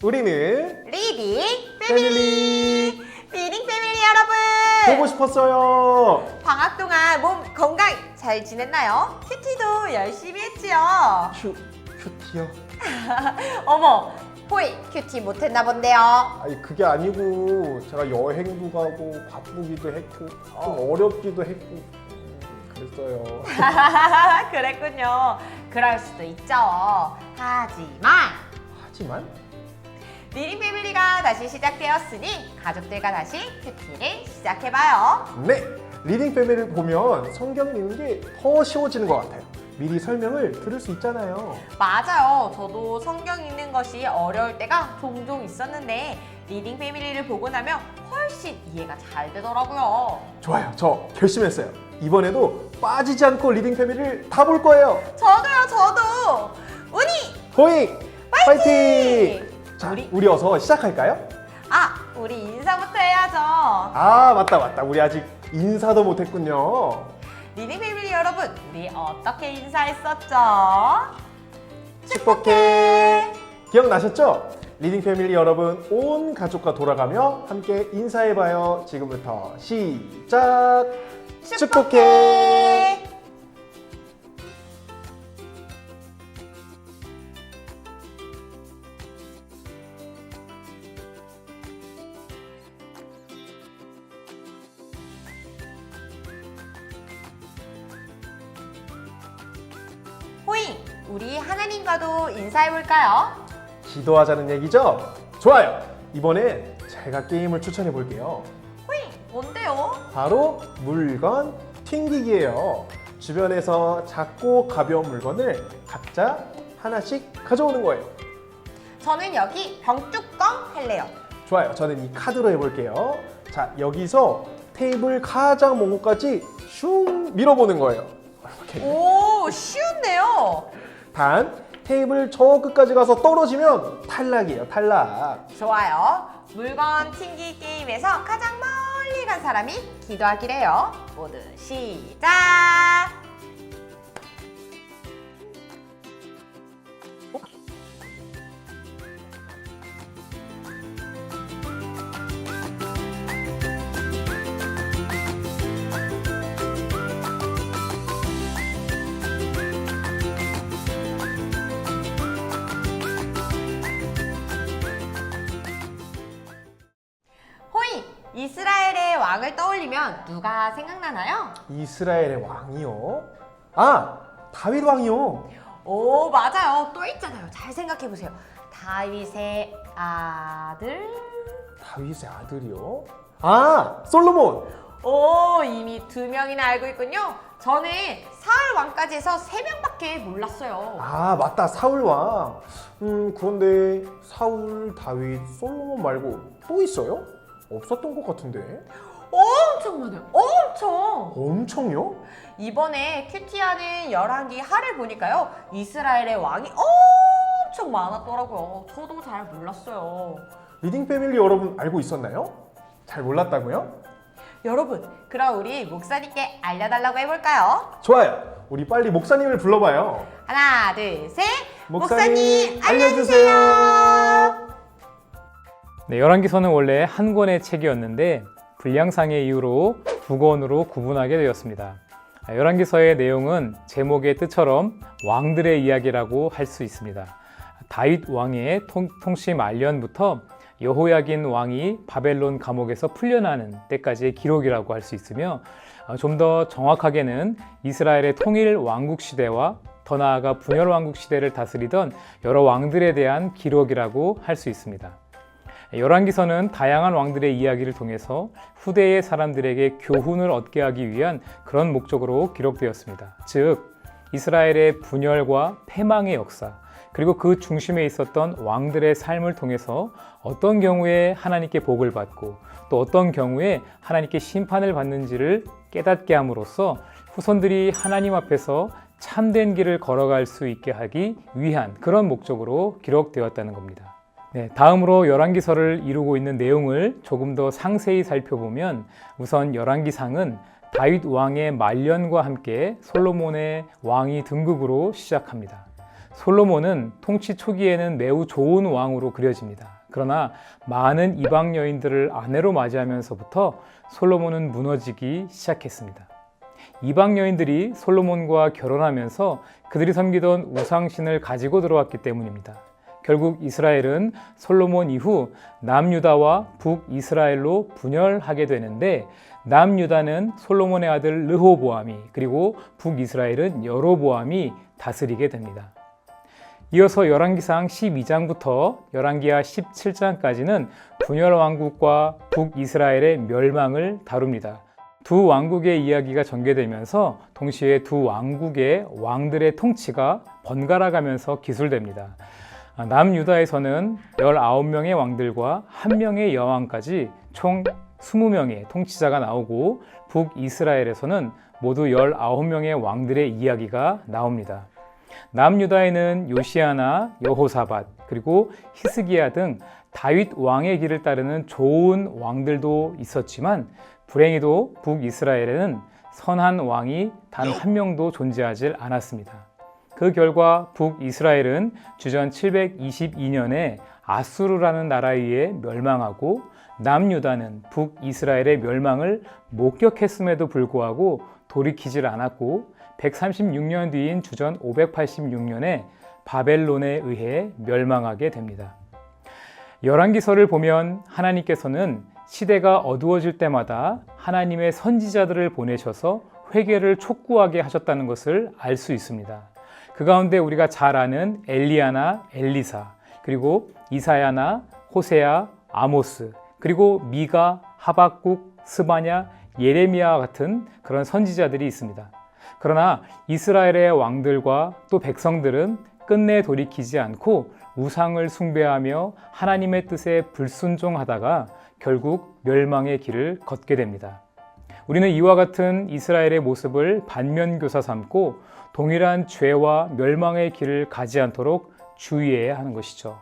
우리는 리딩 패밀리. 리딩 패밀리 여러분, 보고 싶었어요. 방학 동안 몸 건강 잘 지냈나요? 큐티도 열심히 했지요. 큐티요? 어머, 호이 큐티 못했나 본데요. 아니 그게 아니고 제가 여행도 가고 바쁘기도 했고 좀 어렵기도 했고 그랬어요. 그랬군요. 그럴 수도 있죠. 하지만 리딩 패밀리가 다시 시작되었으니 가족들과 다시 큐티를 시작해봐요. 네, 리딩 패밀리를 보면 성경 읽는 게 더 쉬워지는 것 같아요. 미리 설명을 들을 수 있잖아요. 맞아요. 저도 성경 읽는 것이 어려울 때가 종종 있었는데 리딩 패밀리를 보고 나면 훨씬 이해가 잘 되더라고요. 좋아요, 저 결심했어요. 이번에도 빠지지 않고 리딩 패밀리를 다 볼 거예요. 저도 우니 호잉! 파이팅! 자, 우리- 우리 어서 시작할까요? 우리 인사부터 해야죠. 맞다. 우리 아직 인사도 못했군요. 리딩 패밀리 여러분, 우리 어떻게 인사했었죠? 축복해! 기억나셨죠? 리딩 패밀리 여러분, 온 가족과 돌아가며 함께 인사해봐요. 지금부터 시작! 축복해! 호잉, 우리 하나님과도 인사해볼까요? 기도하자는 얘기죠? 좋아요! 이번엔 제가 게임을 추천해 볼게요. 호잉, 뭔데요? 바로 물건 튕기기예요. 주변에서 작고 가벼운 물건을 각자 하나씩 가져오는 거예요. 저는 여기 병뚜껑 할래요. 좋아요. 저는 이 카드로 해볼게요. 자, 여기서 테이블 가장 먼 곳까지 슝 밀어보는 거예요. 이렇게. 오, 쉬운데요? 단, 테이블 저 끝까지 가서 떨어지면 탈락이에요. 탈락. 좋아요. 물건 튕기 게임에서 가장 멀리 간 사람이 기도하기래요. 모두 시작! 호이! 이스라엘의 왕을 떠올리면 누가 생각나나요? 이스라엘의 왕이요? 다윗 왕이요. 오, 맞아요. 또 있잖아요. 잘 생각해보세요. 다윗의 아들? 다윗의 아들이요? 솔로몬. 오, 이미 2명이나 알고 있군요. 저는 사울 왕까지 해서 3명밖에 몰랐어요. 맞다. 사울 왕. 그런데 사울, 다윗, 솔로몬 말고 또 있어요? 없었던 것 같은데. 엄청 많아요. 엄청! 엄청요? 이번에 큐티하는 열왕기 하를 보니까요. 이스라엘의 왕이 엄청 많았더라고요. 저도 잘 몰랐어요. 리딩 패밀리 여러분 알고 있었나요? 잘 몰랐다고요? 여러분, 그럼 우리 목사님께 알려달라고 해볼까요? 좋아요. 우리 빨리 목사님을 불러봐요. 하나, 둘, 셋. 목사님 알려주세요. 네, 열왕기서는 원래 한 권의 책이었는데 분량상의 이유로 2권으로 구분하게 되었습니다. 열왕기서의 내용은 제목의 뜻처럼 왕들의 이야기라고 할 수 있습니다. 다윗 왕의 통치 말년부터 여호야긴 왕이 바벨론 감옥에서 풀려나는 때까지의 기록이라고 할 수 있으며, 좀 더 정확하게는 이스라엘의 통일 왕국 시대와 더 나아가 분열 왕국 시대를 다스리던 여러 왕들에 대한 기록이라고 할 수 있습니다. 열왕기서는 다양한 왕들의 이야기를 통해서 후대의 사람들에게 교훈을 얻게 하기 위한 그런 목적으로 기록되었습니다. 즉, 이스라엘의 분열과 패망의 역사, 그리고 그 중심에 있었던 왕들의 삶을 통해서 어떤 경우에 하나님께 복을 받고 또 어떤 경우에 하나님께 심판을 받는지를 깨닫게 함으로써 후손들이 하나님 앞에서 참된 길을 걸어갈 수 있게 하기 위한 그런 목적으로 기록되었다는 겁니다. 네, 다음으로 열왕기서를 이루고 있는 내용을 조금 더 상세히 살펴보면 우선 열왕기상은 다윗 왕의 말년과 함께 솔로몬의 왕위 등극으로 시작합니다. 솔로몬은 통치 초기에는 매우 좋은 왕으로 그려집니다. 그러나 많은 이방 여인들을 아내로 맞이하면서부터 솔로몬은 무너지기 시작했습니다. 이방 여인들이 솔로몬과 결혼하면서 그들이 섬기던 우상신을 가지고 들어왔기 때문입니다. 결국 이스라엘은 솔로몬 이후 남유다와 북이스라엘로 분열하게 되는데, 남유다는 솔로몬의 아들 르호보암이, 그리고 북이스라엘은 여로보암이 다스리게 됩니다. 이어서 열왕기상 12장부터 열왕기하 17장까지는 분열 왕국과 북이스라엘의 멸망을 다룹니다. 두 왕국의 이야기가 전개되면서 동시에 두 왕국의 왕들의 통치가 번갈아 가면서 기술됩니다. 남유다에서는 19명의 왕들과 1명의 여왕까지 총 20명의 통치자가 나오고, 북이스라엘에서는 모두 19명의 왕들의 이야기가 나옵니다. 남유다에는 요시아나, 여호사밧, 그리고 히스기야 등 다윗 왕의 길을 따르는 좋은 왕들도 있었지만, 불행히도 북이스라엘에는 선한 왕이 단 한 명도 존재하지 않았습니다. 그 결과 북이스라엘은 주전 722년에 아수르라는 나라에 의해 멸망하고, 남유다는 북이스라엘의 멸망을 목격했음에도 불구하고 돌이키질 않았고, 136년 뒤인 주전 586년에 바벨론에 의해 멸망하게 됩니다. 열왕기서를 보면 하나님께서는 시대가 어두워질 때마다 하나님의 선지자들을 보내셔서 회개를 촉구하게 하셨다는 것을 알 수 있습니다. 그 가운데 우리가 잘 아는 엘리야나 엘리사, 그리고 이사야나 호세아, 아모스, 그리고 미가, 하박국, 스바냐, 예레미야와 같은 그런 선지자들이 있습니다. 그러나 이스라엘의 왕들과 또 백성들은 끝내 돌이키지 않고 우상을 숭배하며 하나님의 뜻에 불순종하다가 결국 멸망의 길을 걷게 됩니다. 우리는 이와 같은 이스라엘의 모습을 반면교사 삼고 동일한 죄와 멸망의 길을 가지 않도록 주의해야 하는 것이죠.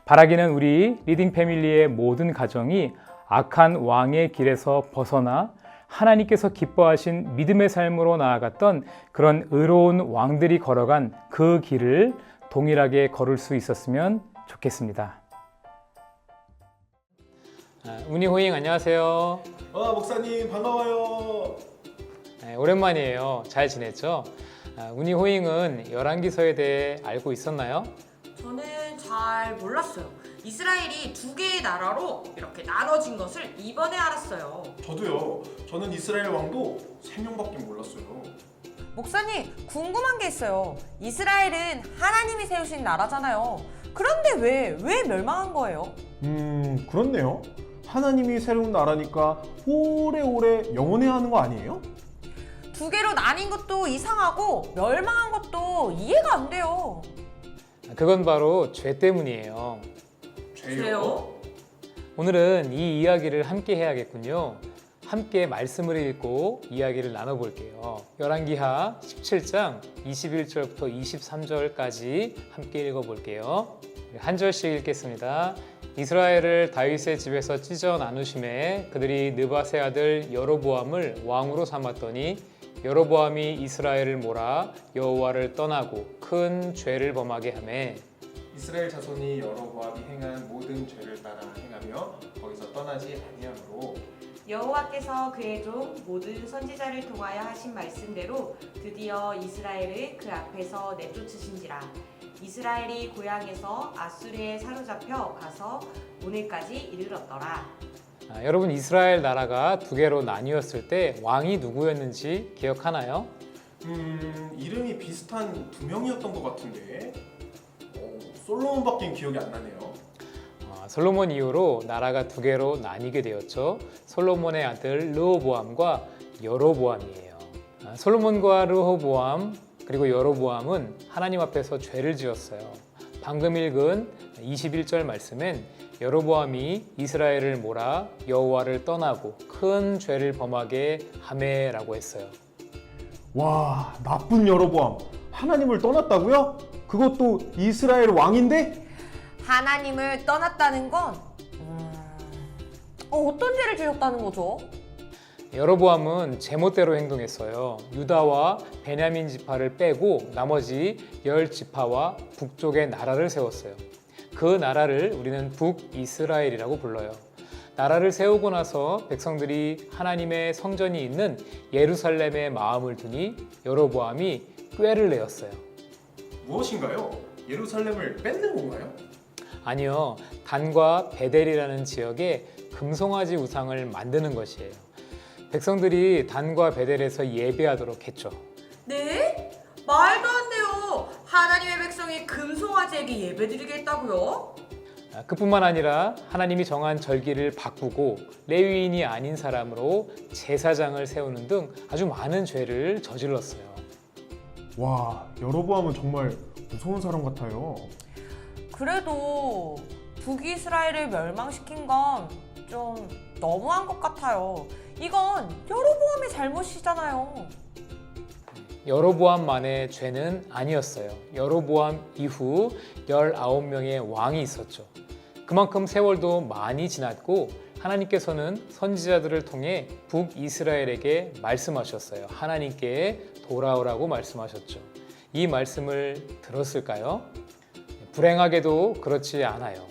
바라기는 우리 리딩 패밀리의 모든 가정이 악한 왕의 길에서 벗어나 하나님께서 기뻐하신 믿음의 삶으로 나아갔던 그런 의로운 왕들이 걸어간 그 길을 동일하게 걸을 수 있었으면 좋겠습니다. 운이 호잉 안녕하세요. 목사님 반가워요. 오랜만이에요. 잘 지냈죠? 운이 호잉은 열왕기서에 대해 알고 있었나요? 저는 잘 몰랐어요. 이스라엘이 두 개의 나라로 이렇게 나눠진 것을 이번에 알았어요. 저도요. 저는 이스라엘 왕도 3명밖에 몰랐어요. 목사님, 궁금한 게 있어요. 이스라엘은 하나님이 세우신 나라잖아요. 그런데 왜 멸망한 거예요? 그렇네요. 하나님이 세운 나라니까 오래오래 영원해야 하는 거 아니에요? 두 개로 나뉜 것도 이상하고 멸망한 것도 이해가 안 돼요. 그건 바로 죄 때문이에요. 죄요? 오늘은 이 이야기를 함께 해야겠군요. 함께 말씀을 읽고 이야기를 나눠볼게요. 열왕기하 17장 21절부터 23절까지 함께 읽어볼게요. 한 절씩 읽겠습니다. 이스라엘을 다윗의 집에서 찢어 나누심에 그들이 느밧의 아들 여로보암을 왕으로 삼았더니 여로보암이 이스라엘을 몰아 여호와를 떠나고 큰 죄를 범하게 하매 이스라엘 자손이 여로보암이 행한 모든 죄를 따라 행하며 거기서 떠나지 아니하므로 여호와께서 그의 종 모든 선지자를 통하여 하신 말씀대로 드디어 이스라엘을 그 앞에서 내쫓으신지라. 이스라엘이 고향에서 아수르에 사로잡혀 가서 오늘까지 이르렀더라. 여러분, 이스라엘 나라가 두 개로 나뉘었을 때 왕이 누구였는지 기억하나요? 이름이 비슷한 두 명이었던 것 같은데 솔로몬밖에 기억이 안 나네요. 솔로몬 이후로 나라가 두 개로 나뉘게 되었죠. 솔로몬의 아들 르호보암과 여로보암이에요. 솔로몬과 르호보암 그리고 여로보암은 하나님 앞에서 죄를 지었어요. 방금 읽은 21절 말씀엔 여로보암이 이스라엘을 몰아 여호와를 떠나고 큰 죄를 범하게 하매라고 했어요. 와, 나쁜 여로보암. 하나님을 떠났다고요? 그것도 이스라엘 왕인데? 하나님을 떠났다는 건 어떤 죄를 지었다는 거죠? 여로보암은 제멋대로 행동했어요. 유다와 베냐민 지파를 빼고 나머지 10지파와 북쪽에 나라를 세웠어요. 그 나라를 우리는 북이스라엘이라고 불러요. 나라를 세우고 나서 백성들이 하나님의 성전이 있는 예루살렘에 마음을 두니 여로보암이 꾀를 내었어요. 무엇인가요? 예루살렘을 뺏는 건가요? 아니요, 단과 베델이라는 지역에 금송아지 우상을 만드는 것이에요. 백성들이 단과 베델에서 예배하도록 했죠. 네? 말도 안 돼요. 하나님의 백성이 금송아지에게 예배드리겠다고요? 그뿐만 아니라 하나님이 정한 절기를 바꾸고 레위인이 아닌 사람으로 제사장을 세우는 등 아주 많은 죄를 저질렀어요. 와, 여로보암은 정말 무서운 사람 같아요. 그래도 북이스라엘을 멸망시킨 건 좀 너무한 것 같아요. 이건 여로보암의 잘못이잖아요. 여로보암만의 죄는 아니었어요. 여로보암 이후 19명의 왕이 있었죠. 그만큼 세월도 많이 지났고 하나님께서는 선지자들을 통해 북이스라엘에게 말씀하셨어요. 하나님께 돌아오라고 말씀하셨죠. 이 말씀을 들었을까요? 불행하게도 그렇지 않아요.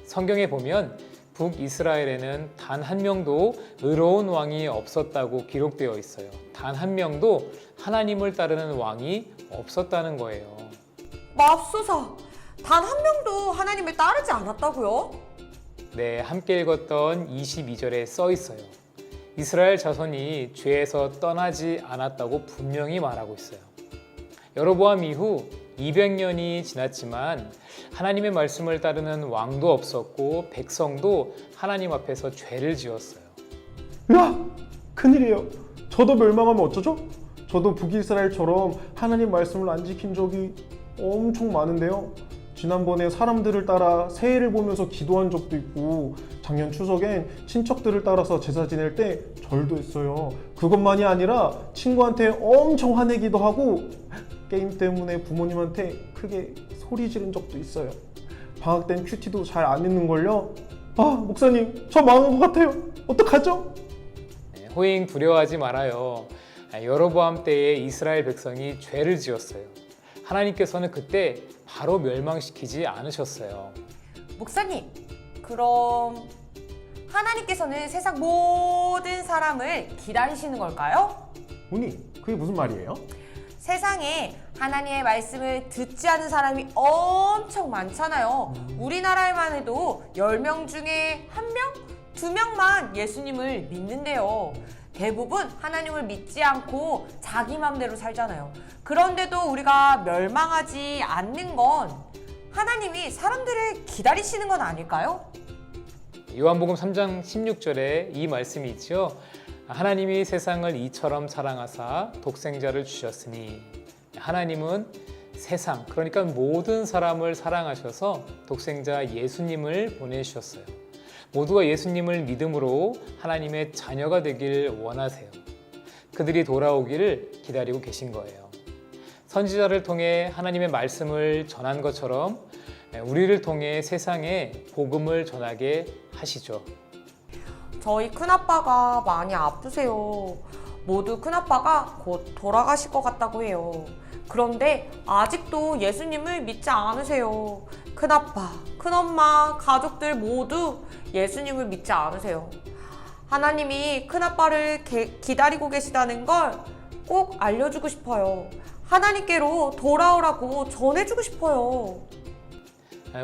성경에 보면 북이스라엘에는 단 한 명도 의로운 왕이 없었다고 기록되어 있어요. 단 한 명도 하나님을 따르는 왕이 없었다는 거예요. 맙소사, 단 한 명도 하나님을 따르지 않았다고요? 네, 함께 읽었던 22절에 써 있어요. 이스라엘 자손이 죄에서 떠나지 않았다고 분명히 말하고 있어요. 여로보암 이후 200년이 지났지만 하나님의 말씀을 따르는 왕도 없었고 백성도 하나님 앞에서 죄를 지었어요. 야, 큰일이에요. 저도 멸망하면 어쩌죠? 저도 북이스라엘처럼 하나님 말씀을 안 지킨 적이 엄청 많은데요. 지난번에 사람들을 따라 새해를 보면서 기도한 적도 있고 작년 추석엔 친척들을 따라서 제사 지낼 때 절도 했어요. 그것만이 아니라 친구한테 엄청 화내기도 하고 게임 때문에 부모님한테 크게 소리 지른 적도 있어요. 방학 땐 큐티도 잘 안 읽는걸요. 아, 목사님, 저 망한 것 같아요. 어떡하죠? 네, 호잉 두려워하지 말아요. 여로보암 때에 이스라엘 백성이 죄를 지었어요. 하나님께서는 그때 바로 멸망시키지 않으셨어요. 목사님, 그럼 하나님께서는 세상 모든 사람을 기다리시는 걸까요? 언니, 그게 무슨 말이에요? 세상에 하나님의 말씀을 듣지 않은 사람이 엄청 많잖아요. 우리나라에만 해도 10명 중에 1명? 2명만 예수님을 믿는데요. 대부분 하나님을 믿지 않고 자기 맘대로 살잖아요. 그런데도 우리가 멸망하지 않는 건 하나님이 사람들을 기다리시는 건 아닐까요? 요한복음 3장 16절에 이 말씀이 있죠. 하나님이 세상을 이처럼 사랑하사 독생자를 주셨으니, 하나님은 세상, 그러니까 모든 사람을 사랑하셔서 독생자 예수님을 보내주셨어요. 모두가 예수님을 믿음으로 하나님의 자녀가 되길 원하세요. 그들이 돌아오기를 기다리고 계신 거예요. 선지자를 통해 하나님의 말씀을 전한 것처럼 우리를 통해 세상에 복음을 전하게 하시죠. 저희 큰아빠가 많이 아프세요. 모두 큰아빠가 곧 돌아가실 것 같다고 해요. 그런데 아직도 예수님을 믿지 않으세요. 큰아빠, 큰엄마, 가족들 모두 예수님을 믿지 않으세요. 하나님이 큰아빠를 기다리고 계시다는 걸 꼭 알려주고 싶어요. 하나님께로 돌아오라고 전해주고 싶어요.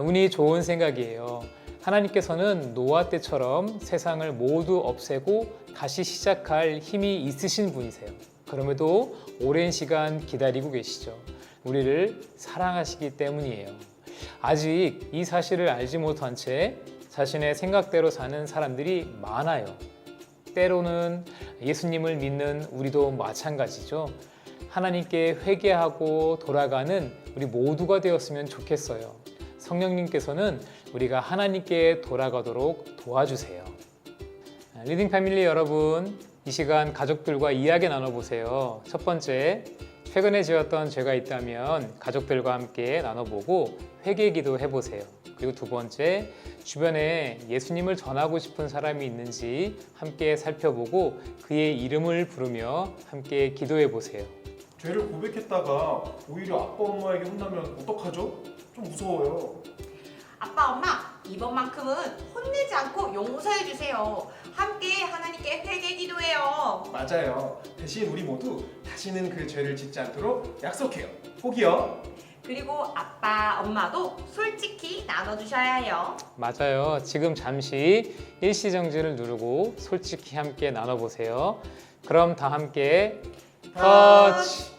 운이 좋은 생각이에요. 하나님께서는 노아 때처럼 세상을 모두 없애고 다시 시작할 힘이 있으신 분이세요. 그럼에도 오랜 시간 기다리고 계시죠. 우리를 사랑하시기 때문이에요. 아직 이 사실을 알지 못한 채 자신의 생각대로 사는 사람들이 많아요. 때로는 예수님을 믿는 우리도 마찬가지죠. 하나님께 회개하고 돌아가는 우리 모두가 되었으면 좋겠어요. 성령님께서는 우리가 하나님께 돌아가도록 도와주세요. 리딩 패밀리 여러분, 이 시간 가족들과 이야기 나눠보세요. 첫 번째, 최근에 지었던 죄가 있다면 가족들과 함께 나눠보고 회개기도 해보세요. 그리고 두 번째, 주변에 예수님을 전하고 싶은 사람이 있는지 함께 살펴보고 그의 이름을 부르며 함께 기도해 보세요. 죄를 고백했다가 오히려 아빠 엄마에게 혼나면 어떡하죠? 좀 무서워요. 아빠, 엄마, 이번만큼은 혼내지 않고 용서해 주세요. 함께 하나님께 회개 기도해요. 맞아요. 대신 우리 모두 다시는 그 죄를 짓지 않도록 약속해요. 꼭이요. 그리고 아빠, 엄마도 솔직히 나눠주셔야 해요. 맞아요. 지금 잠시 일시정지를 누르고 솔직히 함께 나눠보세요. 그럼 다 함께 터치!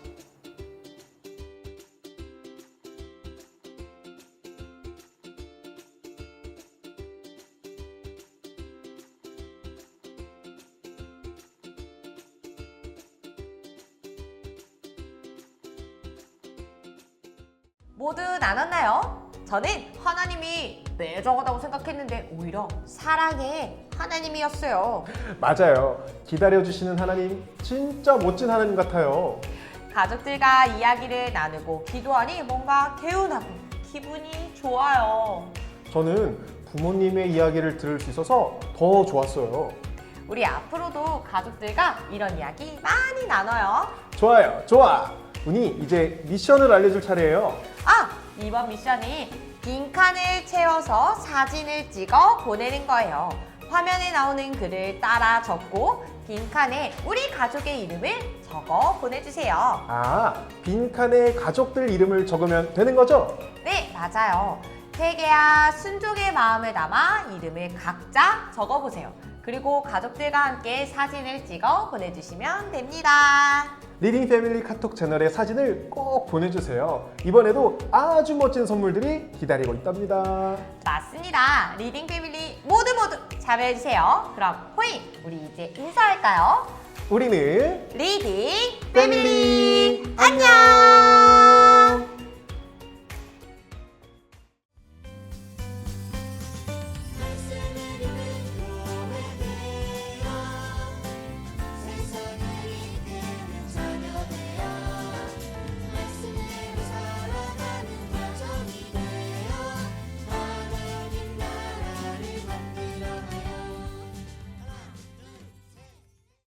모두 나눴나요? 저는 하나님이 매정하다고 생각했는데 오히려 사랑의 하나님이었어요. 맞아요. 기다려주시는 하나님 진짜 멋진 하나님 같아요. 가족들과 이야기를 나누고 기도하니 뭔가 개운하고 기분이 좋아요. 저는 부모님의 이야기를 들을 수 있어서 더 좋았어요. 우리 앞으로도 가족들과 이런 이야기 많이 나눠요. 좋아요. 좋아. 운이 이제 미션을 알려줄 차례예요. 이번 미션이 빈칸을 채워서 사진을 찍어 보내는 거예요. 화면에 나오는 글을 따라 적고 빈칸에 우리 가족의 이름을 적어 보내주세요. 빈칸에 가족들 이름을 적으면 되는 거죠? 네, 맞아요. 회개와 순종의 마음을 담아 이름을 각자 적어보세요. 그리고 가족들과 함께 사진을 찍어 보내주시면 됩니다. 리딩 패밀리 카톡 채널에 사진을 꼭 보내주세요. 이번에도 아주 멋진 선물들이 기다리고 있답니다. 맞습니다. 리딩 패밀리 모두 참여해주세요. 그럼 호이, 우리 이제 인사할까요? 우리는 리딩 패밀리. 패밀리 안녕.